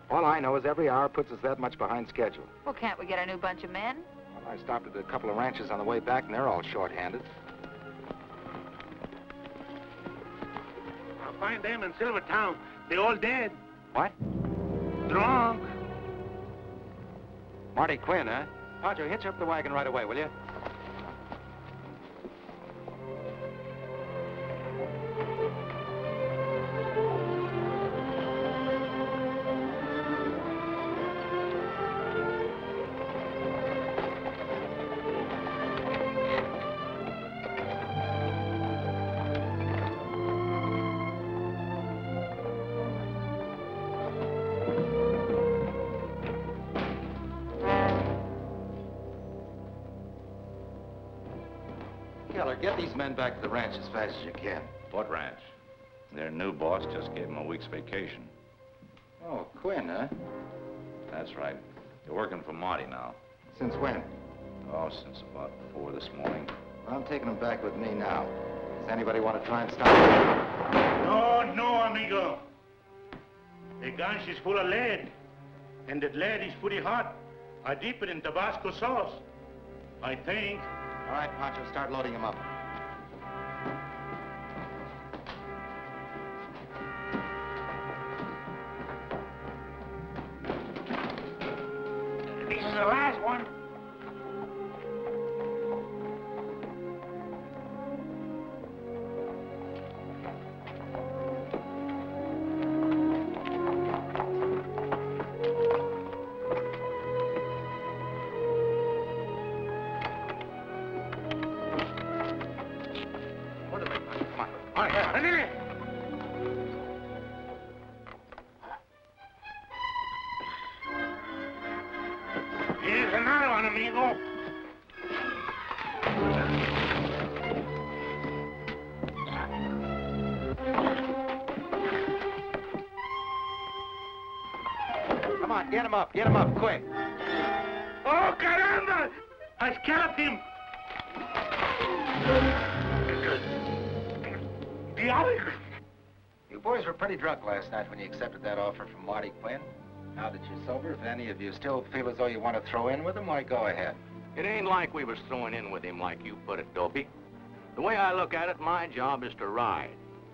All I know is every hour puts us that much behind schedule. Well, can't we get a new bunch of men? Well, I stopped at a couple of ranches on the way back, and they're all short-handed. I'll find them in Silvertown. They're all dead. What? Drunk. Marty Quinn, huh? Pancho, hitch up the wagon right away, will you? Keller, get these men back to the ranch as fast as you can. What ranch? Their new boss just gave them a week's vacation. Oh, Quinn, huh? That's right. You're working for Marty now. Since when? Oh, since about 4 this morning. Well, I'm taking them back with me now. Does anybody want to try and stop them? No, no, amigo. The gunch is full of lead. And that lead is pretty hot. I dip it in Tabasco sauce. I think. All right, Pancho, start loading them up. This is the last one. Here's another one, amigo. Come on, get him up, quick. Oh, caramba! I scalloped him. The other. You boys were pretty drunk last night when you accepted that offer from Marty Quinn. Now that you're sober, if any of you still feel as though you want to throw in with him, why, go ahead. It ain't like we was throwing in with him like you put it, Dopey. The way I look at it, my job is to ride.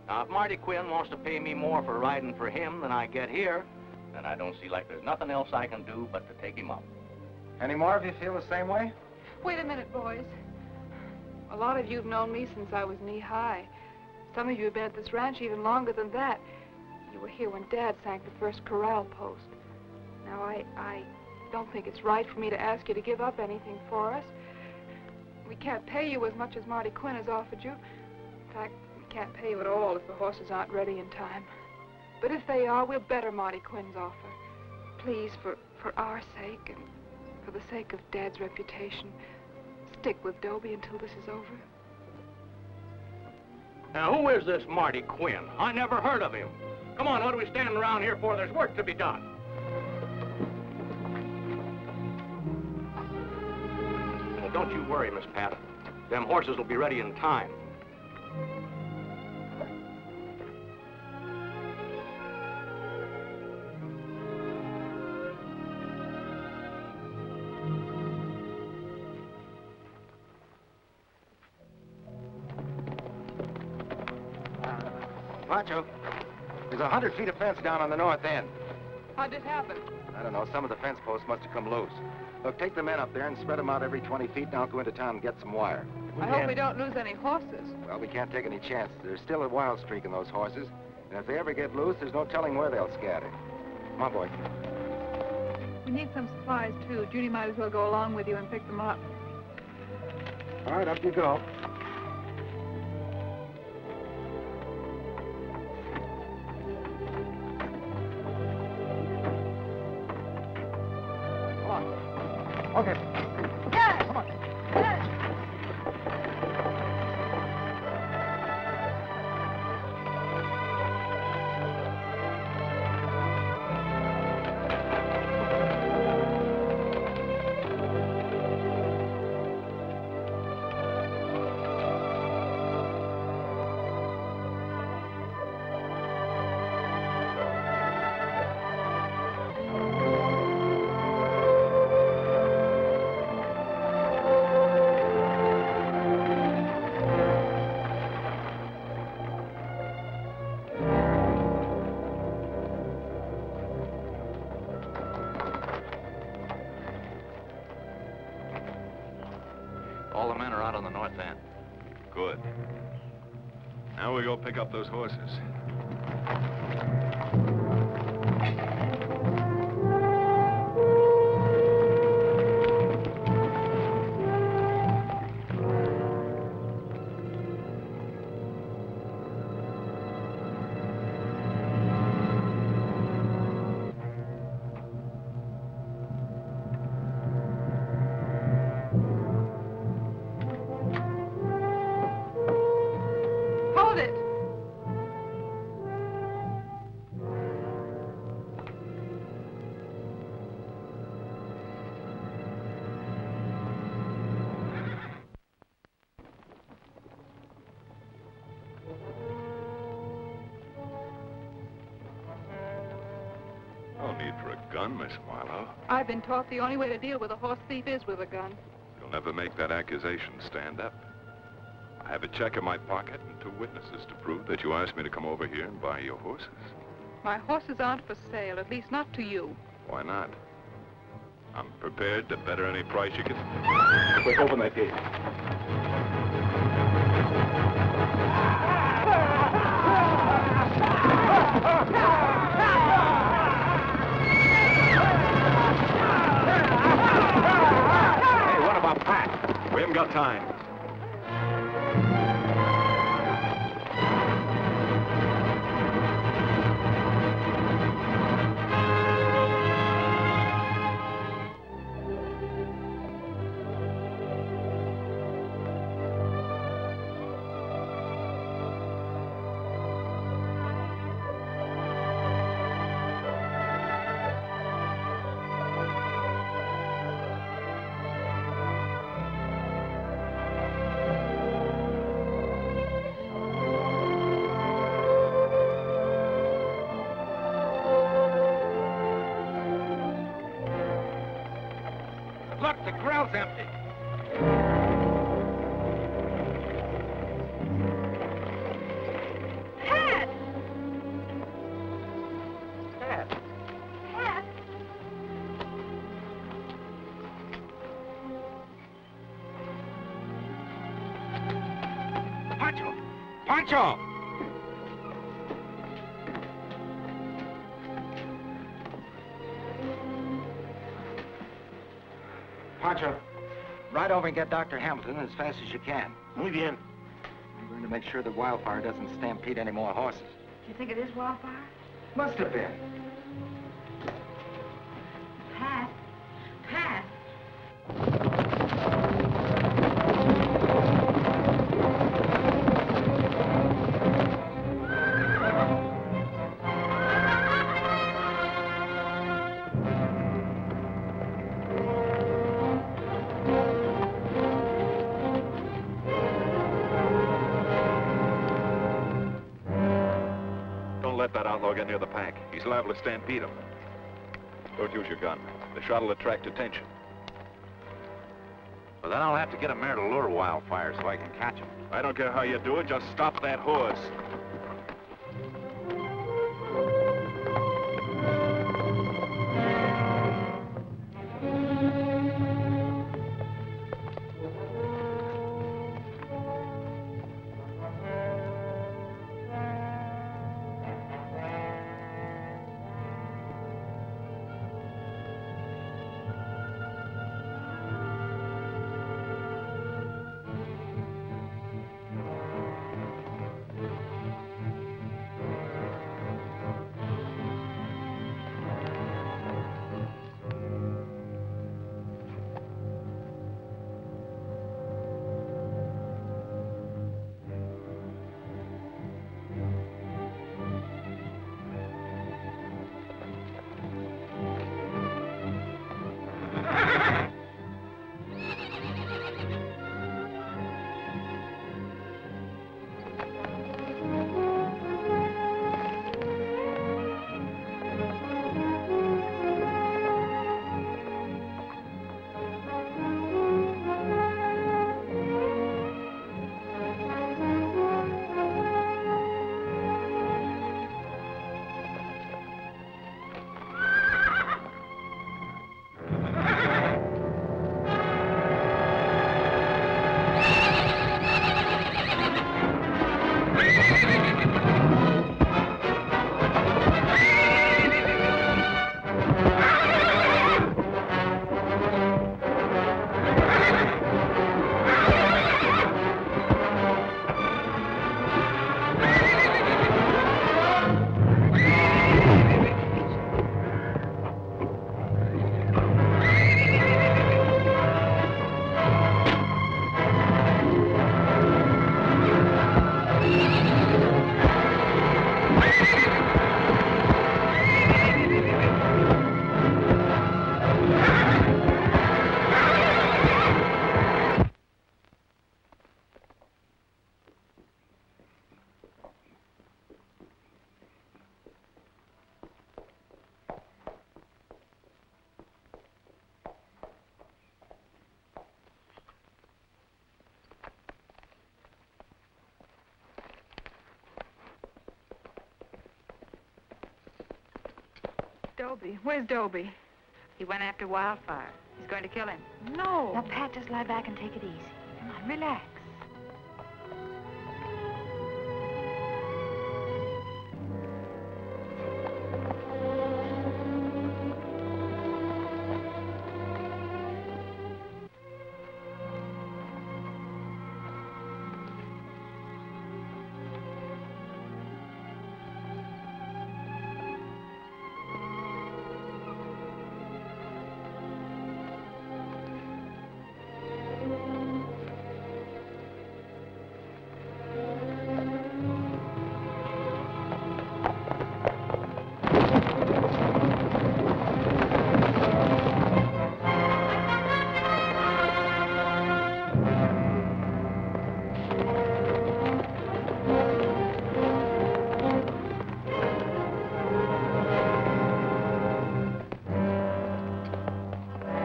Now, if Marty Quinn wants to pay me more for riding for him than I get here, then I don't see like there's nothing else I can do but to take him up. Any more of you feel the same way? Wait a minute, boys. A lot of you have known me since I was knee-high. Some of you have been at this ranch even longer than that. You were here when Dad sank the first corral post. Now, I don't think it's right for me to ask you to give up anything for us. We can't pay you as much as Marty Quinn has offered you. In fact, we can't pay you at all if the horses aren't ready in time. But if they are, we'll better Marty Quinn's offer. Please, for our sake and for the sake of Dad's reputation, stick with Dobie until this is over. Now, who is this Marty Quinn? I never heard of him. Come on, what are we standing around here for? There's work to be done. Well, don't you worry, Miss Pat. Them horses will be ready in time. Pancho, there's 100 feet of fence down on the north end. How'd it happen? I don't know. Some of the fence posts must have come loose. Look, take the men up there and spread them out every 20 feet, and I'll go into town and get some wire. I hope we don't lose any horses. Well, we can't take any chances. There's still a wild streak in those horses. And if they ever get loose, there's no telling where they'll scatter. Come on, boy. We need some supplies, too. Judy might as well go along with you and pick them up. All right, up you go. Come on. Okay. Yes! Come on. Yes! All the men are out on the north end. Good. Now we go pick up those horses. Hold it! No need for a gun, Miss Marlowe. I've been taught the only way to deal with a horse thief is with a gun. You'll never make that accusation stand up. I have a check in my pocket and 2 witnesses to prove that you asked me to come over here and buy your horses. My horses aren't for sale, at least not to you. Why not? I'm prepared to bet her any price you can. Quick, open that gate. Hey, what about Pat? We haven't got time. Look, the corral's empty. Pat! Pat. Pat! Pancho! Pancho! Pancho, ride over and get Dr. Hamilton as fast as you can. Muy bien. I'm going to make sure that Wildfire doesn't stampede any more horses. Do you think it is Wildfire? Must have been. Pat. Pat. Don't let that outlaw get near the pack. He's liable to stampede him. Don't use your gun. The shot will attract attention. But then I'll have to get a mare to lure Wildfire so I can catch him. I don't care how you do it, just stop that horse. Dobie? Where's Dobie? He went after Wildfire. He's going to kill him. No. Now, Pat, just lie back and take it easy. Come on, relax.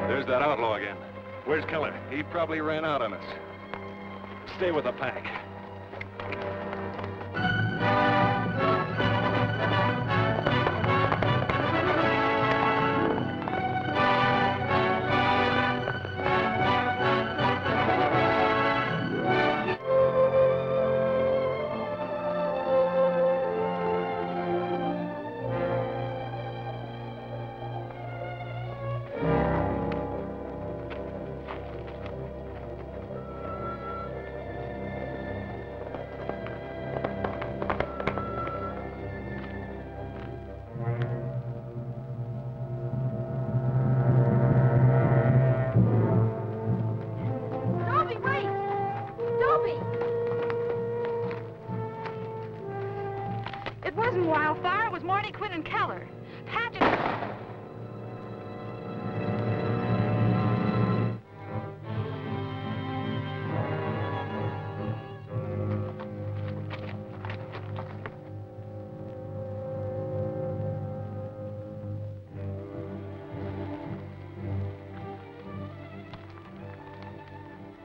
There's that outlaw again. Where's Keller? He probably ran out on us. Stay with the pack. It wasn't Wildfire. It was Marty Quinn and Keller. Pat just...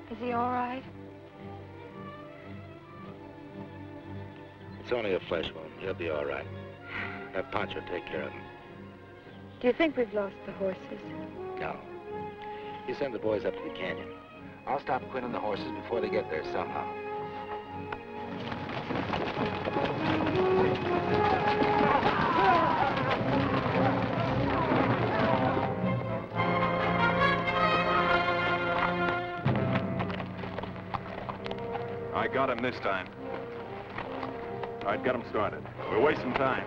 Is he all right? It's only a flesh wound. He'll be all right. Have Pancho take care of him. Do you think we've lost the horses? No. You send the boys up to the canyon. I'll stop Quinn and the horses before they get there somehow. I got him this time. All right, get him started. We're wasting time.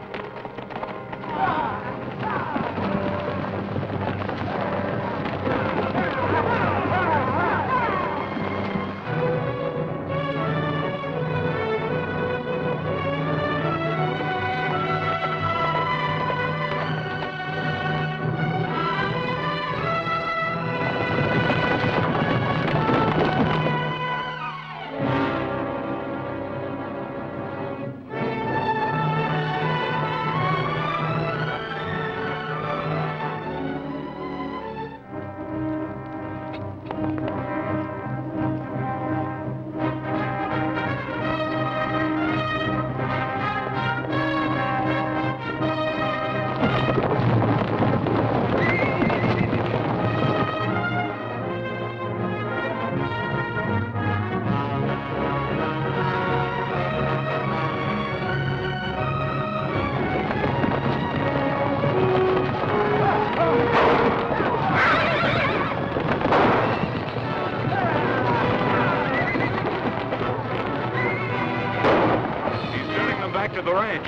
To the ranch.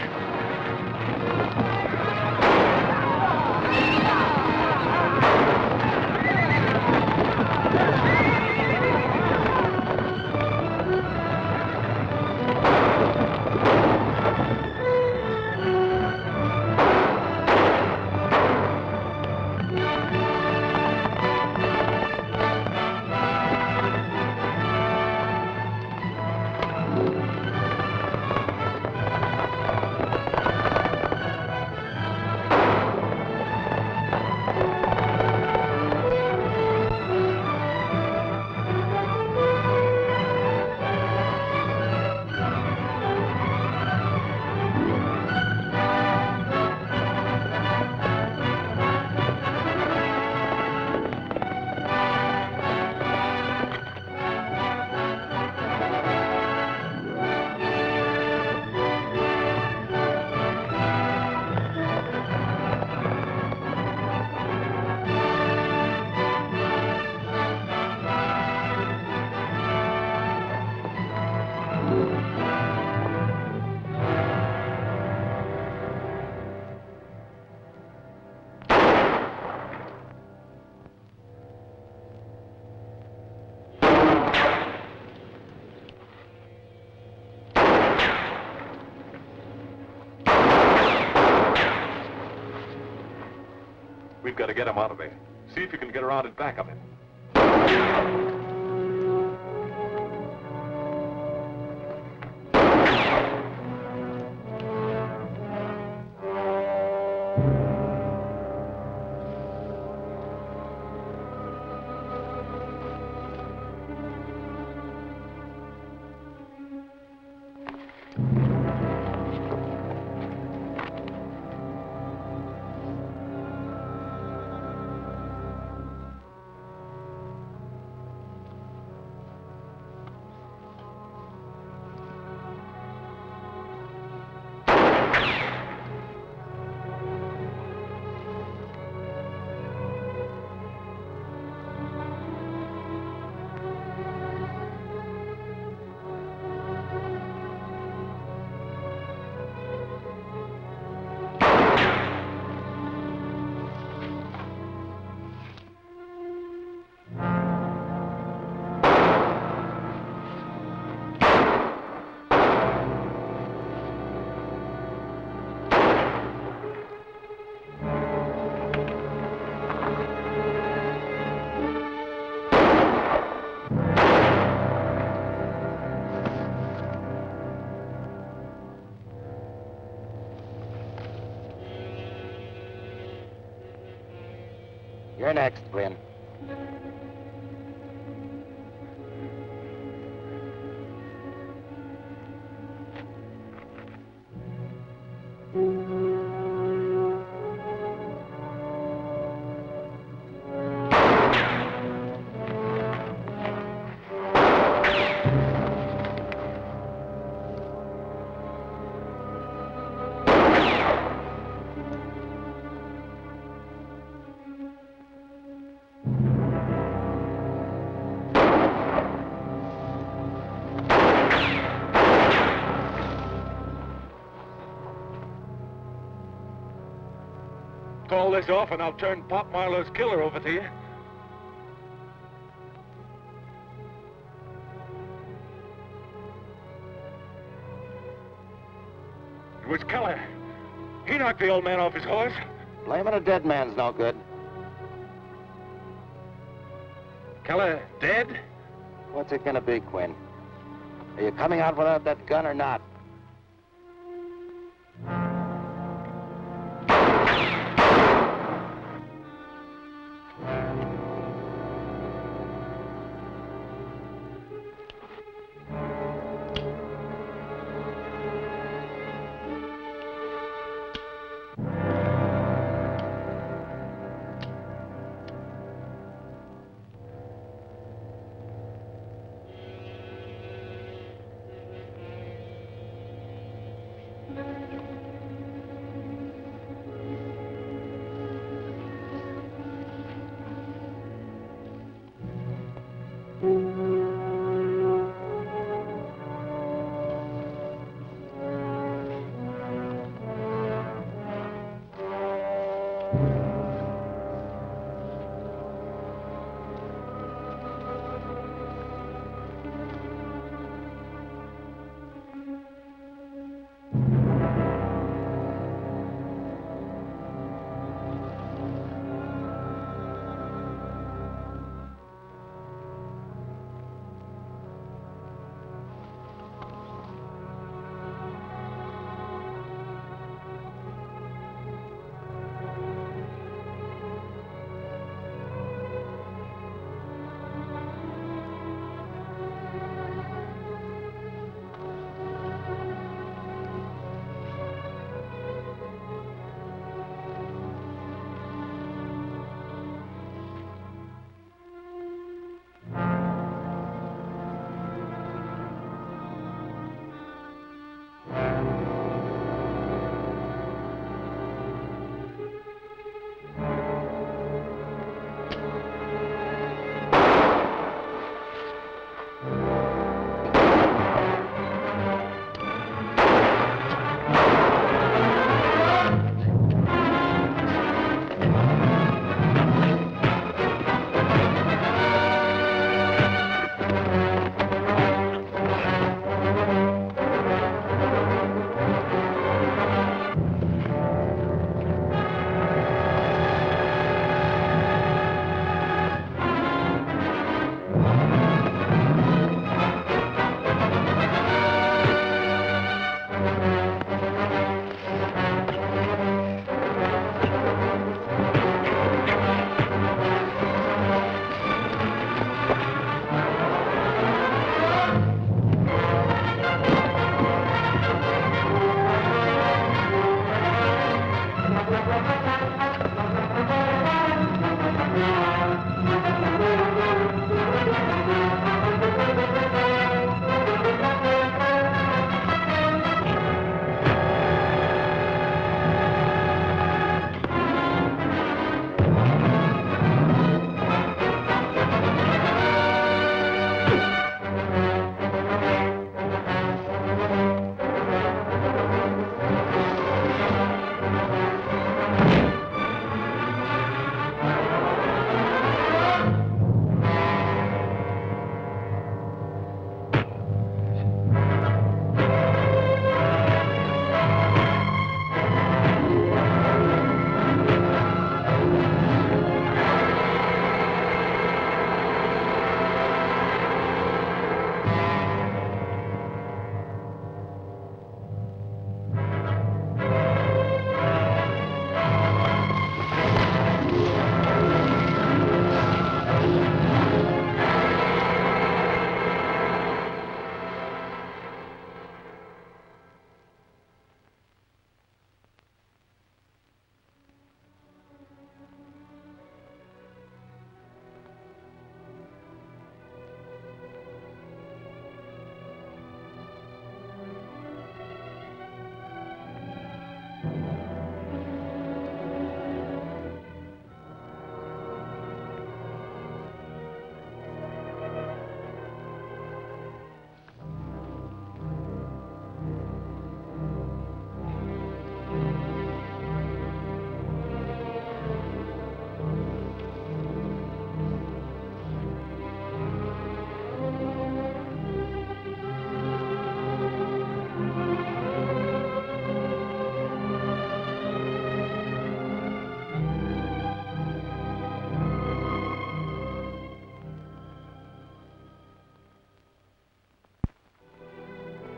We've got to get him out of there. See if you can get around in back of him. You're next, Quinn. Call this off and I'll turn Pop Marlowe's killer over to you. It was Keller. He knocked the old man off his horse. Blaming a dead man's no good. Keller dead? What's it gonna be, Quinn? Are you coming out without that gun or not?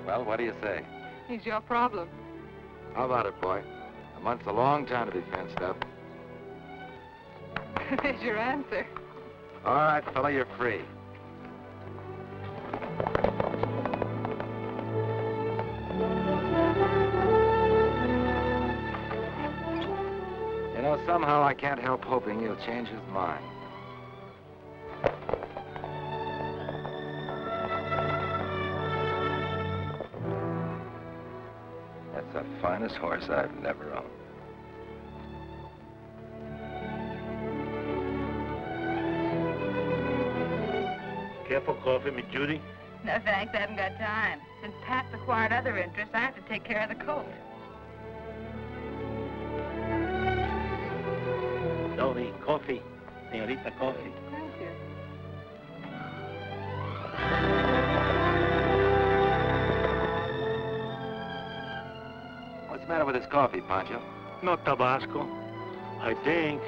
Well, what do you say? He's your problem. How about it, boy? A month's a long time to be fenced up. There's your answer. All right, fella, you're free. You know, somehow I can't help hoping he'll change his mind. That's the finest horse I've never owned. Careful, coffee, Miss Judy. No, thanks. I haven't got time. Since Pat's acquired other interests, I have to take care of the colt. Dolly, coffee. Senorita, coffee. Thank you. What's the matter with this coffee, Pancho? No Tabasco. I think.